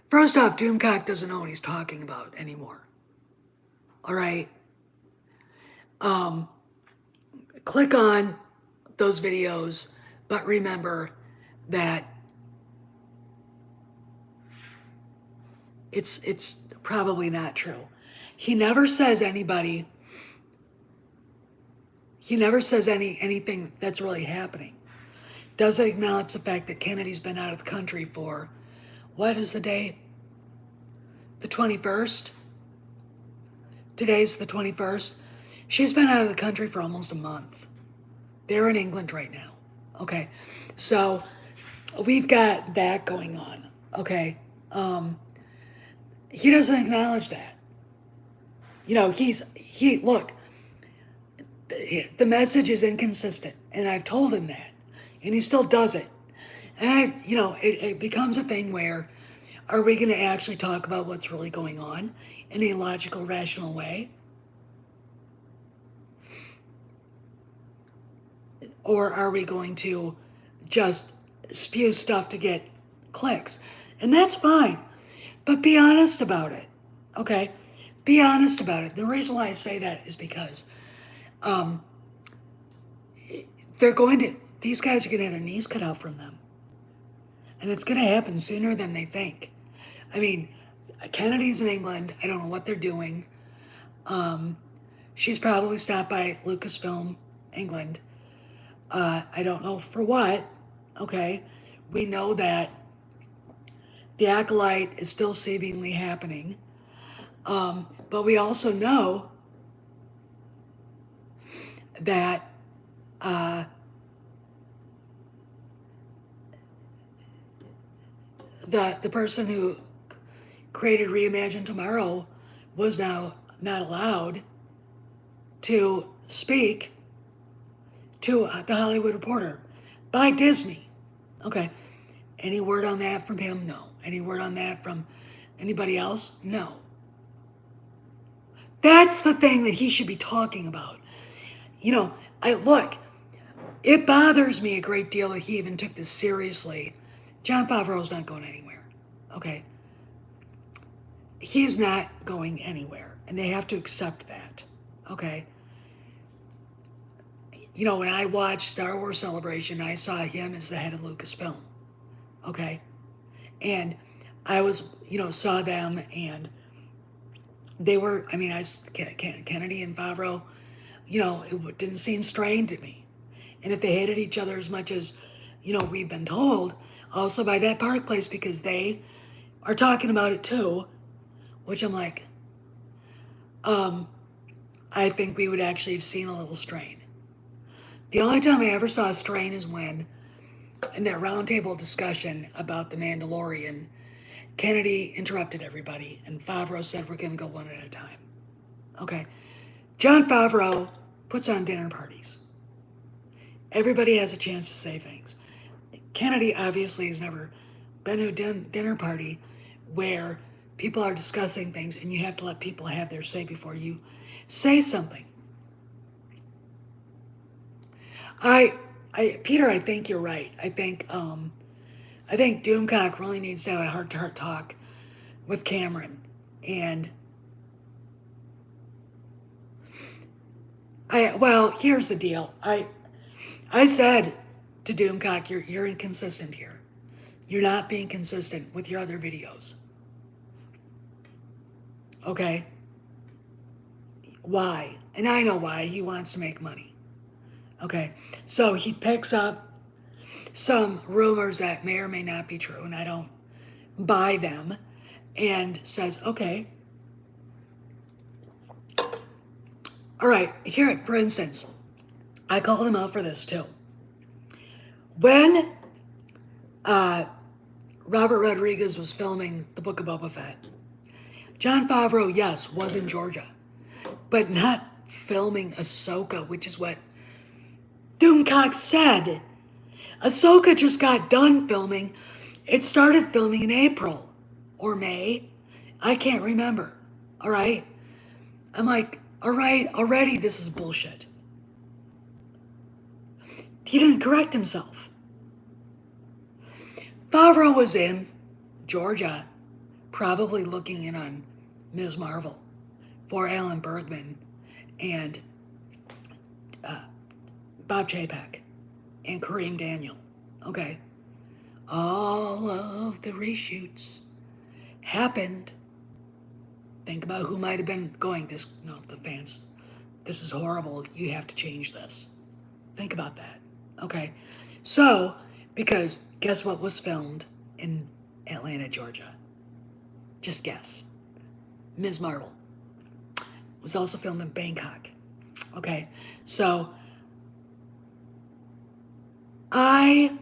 First off, Doomcock doesn't know what he's talking about anymore. All right? Click on those videos, but remember that it's probably not true. He never says anything that's really happening. Doesn't acknowledge the fact that Kennedy's been out of the country for, what is the date? The 21st? Today's the 21st. She's been out of the country for almost a month. They're in England right now. Okay. So we've got that going on. Okay. He doesn't acknowledge that. Look, the message is inconsistent, and I've told him that, and he still does it. And it becomes a thing where, are we going to actually talk about what's really going on in a logical, rational way? Or are we going to just spew stuff to get clicks? And that's fine. But be honest about it. Okay? Be honest about it. The reason why I say that is because these guys are going to have their knees cut out from them. And it's going to happen sooner than they think. I mean, Kennedy's in England. I don't know what they're doing. She's probably stopped by Lucasfilm, England. I don't know for what. Okay. We know that the Acolyte is still seemingly happening. But we also know that the person who created Reimagine Tomorrow was now not allowed to speak to the Hollywood Reporter by Disney. Okay. Any word on that from him? No. Any word on that from anybody else? No. That's the thing that he should be talking about. look, it bothers me a great deal that he even took this seriously. Jon Favreau's not going anywhere. Okay? He's not going anywhere. And they have to accept that. Okay? When I watched Star Wars Celebration, I saw him as the head of Lucasfilm. Okay? And I saw them, and they were, Kennedy and Favreau, it didn't seem strained to me. And if they hated each other as much as, we've been told, also by that Park Place, because they are talking about it too, which I'm like, I think we would actually have seen a little strain. The only time I ever saw a strain is when, in that roundtable discussion about The Mandalorian, Kennedy interrupted everybody, and Favreau said, we're going to go one at a time. Okay. Jon Favreau puts on dinner parties. Everybody has a chance to say things. Kennedy obviously has never been to a dinner party where people are discussing things and you have to let people have their say before you say something. Peter, I think you're right. I think Doomcock really needs to have a heart-to-heart talk with Cameron. And here's the deal. I said to Doomcock, you're inconsistent here. You're not being consistent with your other videos. Okay? Why? And I know why. He wants to make money. Okay? So he picks up some rumors that may or may not be true, and I don't buy them, and says, okay. All right, here, for instance, I called him out for this too. When Robert Rodriguez was filming The Book of Boba Fett, Jon Favreau, yes, was in Georgia, but not filming Ahsoka, which is what Doomcock said. Ahsoka just got done filming. It started filming in April or May. I can't remember. All right? I'm like, all right, already this is bullshit. He didn't correct himself. Favreau was in Georgia, probably looking in on Ms. Marvel for Alan Bergman and Bob Chapek and Kareem Daniel. Okay. All of the reshoots happened. Think about who might have been going, the fans, this is horrible, you have to change this. Think about that. Okay. So, because guess what was filmed in Atlanta, Georgia? Just guess. Ms. Marvel. It was also filmed in Bangkok. Okay. So, I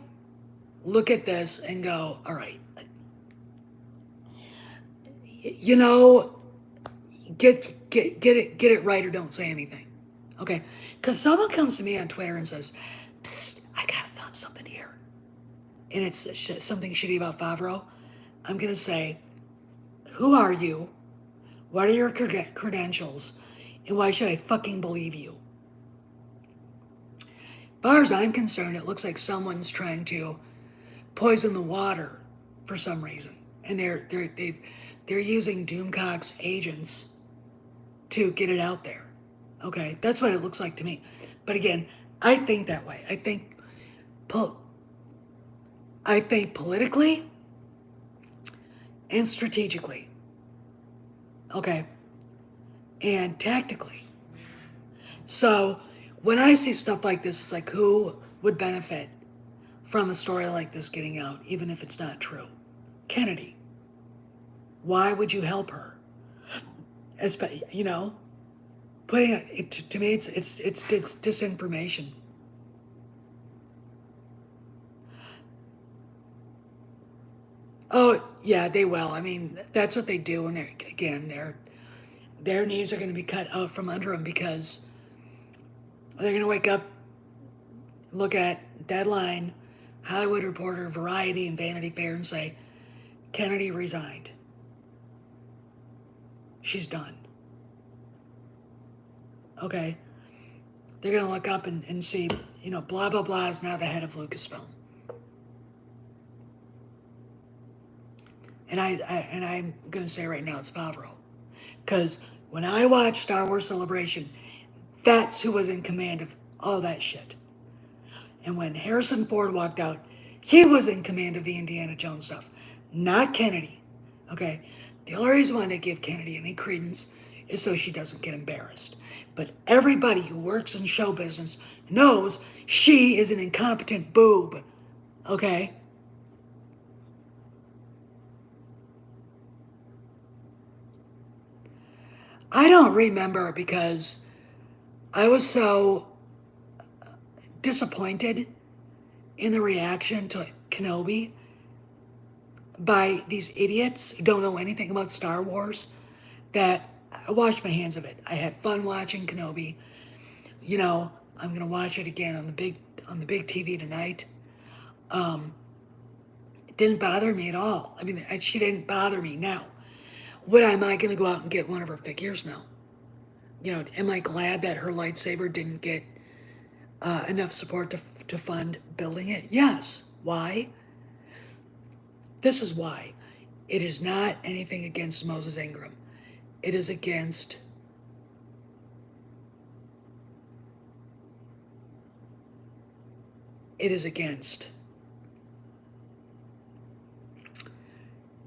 look at this and go, all right, get it right or don't say anything. Okay? Because someone comes to me on Twitter and says, psst, I got something here. And it's something shitty about Favreau. I'm going to say, who are you? What are your credentials? And why should I fucking believe you? As far as I'm concerned, it looks like someone's trying to poison the water for some reason. And they're using Doomcock's agents to get it out there. Okay, that's what it looks like to me. But again, I think that way. I think politically and strategically. Okay, and tactically. So when I see stuff like this, it's like, who would benefit from a story like this getting out, even if it's not true? Kennedy. Why would you help her? Putting it to me, it's disinformation. Oh yeah, they will. I mean, that's what they do, and their knees are going to be cut out from under them because they're going to wake up, look at Deadline, Hollywood Reporter, Variety, and Vanity Fair and say, Kennedy resigned. She's done. Okay. they're going to look up and see, blah, blah, blah is now the head of Lucasfilm. And I'm going to say right now it's Favreau. Because when I watched Star Wars Celebration, that's who was in command of all that shit. And when Harrison Ford walked out, he was in command of the Indiana Jones stuff, not Kennedy. Okay? The only reason why they give Kennedy any credence is so she doesn't get embarrassed. But everybody who works in show business knows she is an incompetent boob. Okay? I don't remember because I was so disappointed in the reaction to Kenobi by these idiots who don't know anything about Star Wars that I washed my hands of it. I had fun watching Kenobi. I'm gonna watch it again on the big TV tonight. It didn't bother me at all. I mean, she didn't bother me. Now, am I gonna go out and get one of her figures? No. Am I glad that her lightsaber didn't get enough support to fund building it? Yes. Why? This is why. It is not anything against Moses Ingram. It is against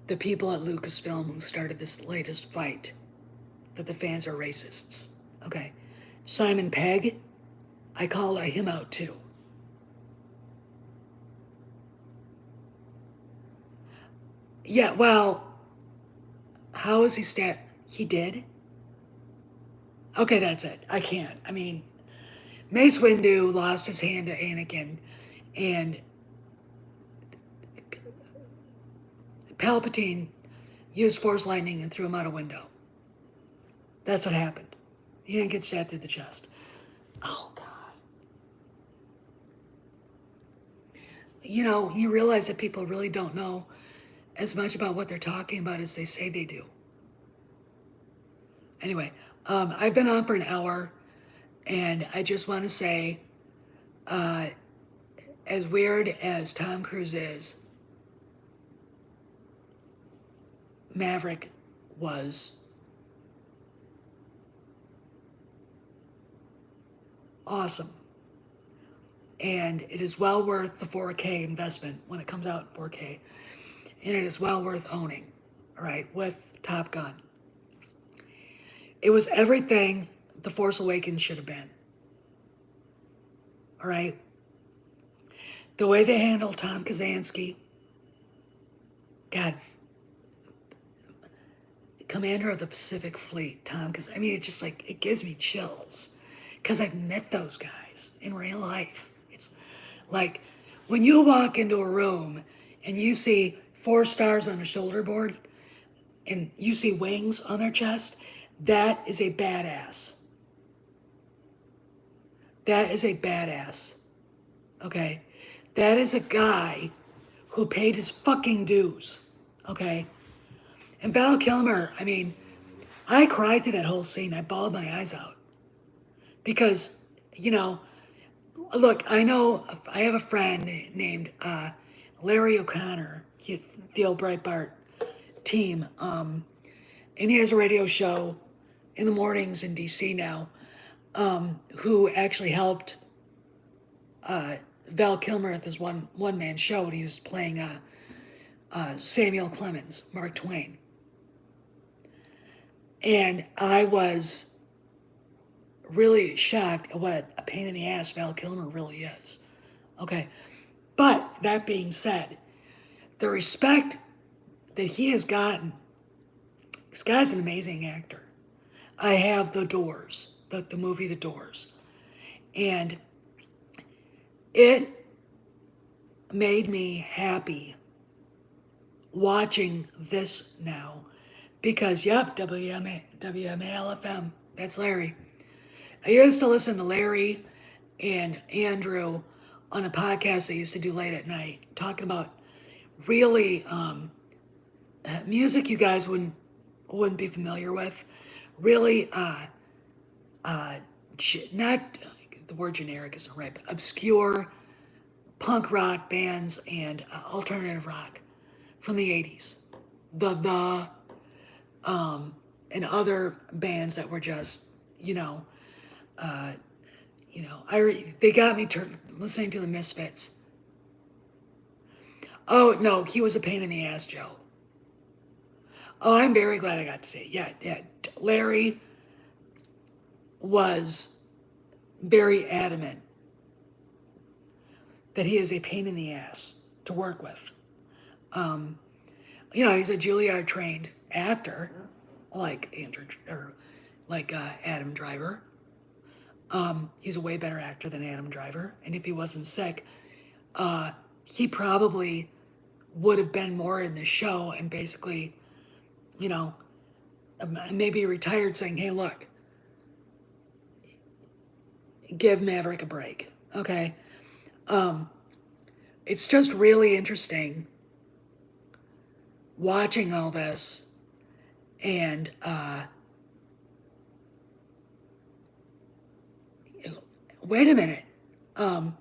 the people at Lucasfilm who started this latest fight that the fans are racists. Okay. Simon Pegg, I call him out too. Yeah, well, how is he He did? Okay, that's it. I can't. I mean, Mace Windu lost his hand to Anakin, and Palpatine used Force Lightning and threw him out a window. That's what happened. He didn't get stabbed through the chest. Oh, God. You realize that people really don't know as much about what they're talking about as they say they do. Anyway, I've been on for an hour, and I just want to say, as weird as Tom Cruise is, Maverick was awesome. And it is well worth the 4K investment when it comes out in 4K. And it is well worth owning, all right, with Top Gun. It was everything The Force Awakens should have been. All right? The way they handled Tom Kazansky, God, Commander of the Pacific Fleet, Tom, because I mean, it gives me chills because I've met those guys in real life. It's like when you walk into a room and you see 4 stars on a shoulder board and you see wings on their chest, that is a badass. That is a badass. Okay? That is a guy who paid his fucking dues. Okay? And Val Kilmer, I mean, I cried through that whole scene. I bawled my eyes out. Because, look, I know I have a friend named Larry O'Connor, the old Breitbart team, and he has a radio show in the mornings in DC now, who actually helped Val Kilmer at this one-man show when he was playing Samuel Clemens, Mark Twain. And I was really shocked at what a pain in the ass Val Kilmer really is. Okay. But that being said, the respect that he has gotten, this guy's an amazing actor. I have The Doors, the movie The Doors. And it made me happy watching this now because, yep, WMAL-FM, that's Larry. I used to listen to Larry and Andrew on a podcast they used to do late at night, talking about really music you guys wouldn't be familiar with. Really, not the word generic isn't right, but obscure punk rock bands and alternative rock from the 80s. And other bands that were just, they got me listening to the Misfits. Oh, no, he was a pain in the ass, Joe. Oh, I'm very glad I got to see it. Yeah. Larry was very adamant that he is a pain in the ass to work with. He's a Juilliard trained actor, like Adam Driver. He's a way better actor than Adam Driver, and if he wasn't sick, he probably would have been more in the show and basically, maybe retired saying, hey, look, give Maverick a break, okay? It's just really interesting watching all this, and wait a minute. I'll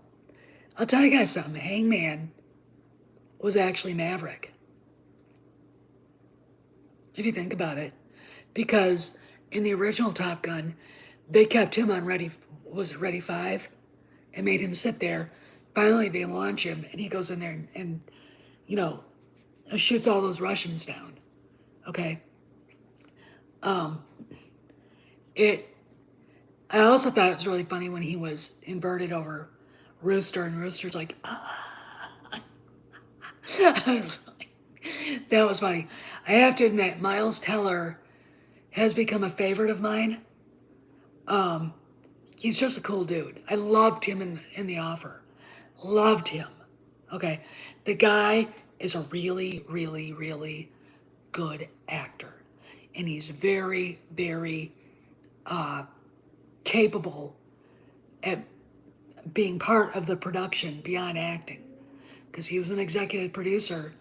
tell you guys something. Hangman was actually Maverick, if you think about it, because in the original Top Gun, they kept him on Ready 5 and made him sit there. Finally, they launch him, and he goes in there and shoots all those Russians down. Okay. I also thought it was really funny when he was inverted over Rooster, and Rooster's like, that was funny. I have to admit, Miles Teller has become a favorite of mine. He's just a cool dude. I loved him in The Offer. Loved him. Okay. The guy is a really, really, really good actor. And he's very, very capable at being part of the production beyond acting. Because he was an executive producer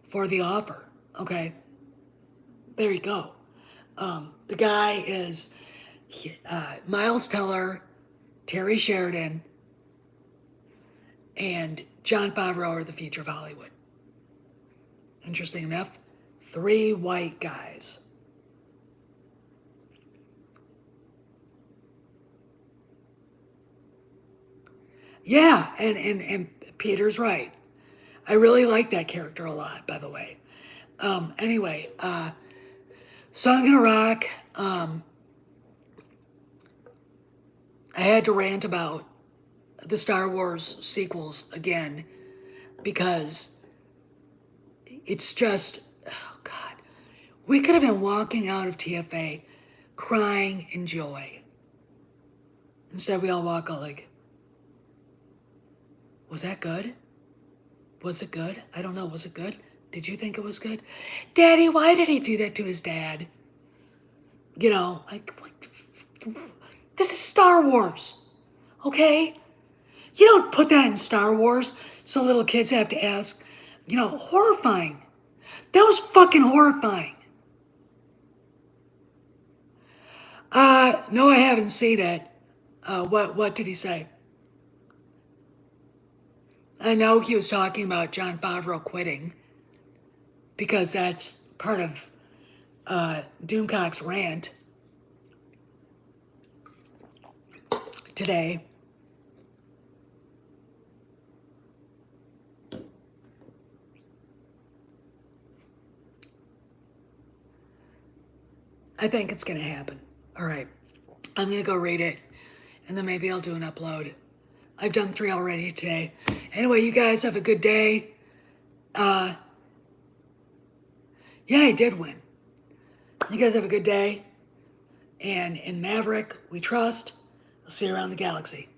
for The Offer. Okay. There you go. The guy is Miles Teller, Terry Sheridan, and Jon Favreau are the future of Hollywood. Interesting enough, 3 white guys. Yeah, and Peter's right. I really like that character a lot, by the way. Anyway, so I'm gonna rock. I had to rant about the Star Wars sequels again because it's just, oh God, we could have been walking out of TFA crying in joy. Instead, we all walk out like, was that good? Was it good? I don't know. Was it good? Did you think it was good? Daddy, why did he do that to his dad? Like, what? This is Star Wars, okay? You don't put that in Star Wars so little kids have to ask. Horrifying. That was fucking horrifying. No, I haven't seen it. What did he say? I know he was talking about Jon Favreau quitting because that's part of Doomcock's rant today. I think it's going to happen. All right. I'm going to go read it, and then maybe I'll do an upload. I've done 3 already today. Anyway, you guys have a good day. Yeah, I did win. You guys have a good day. And in Maverick, we trust. I'll see you around the galaxy.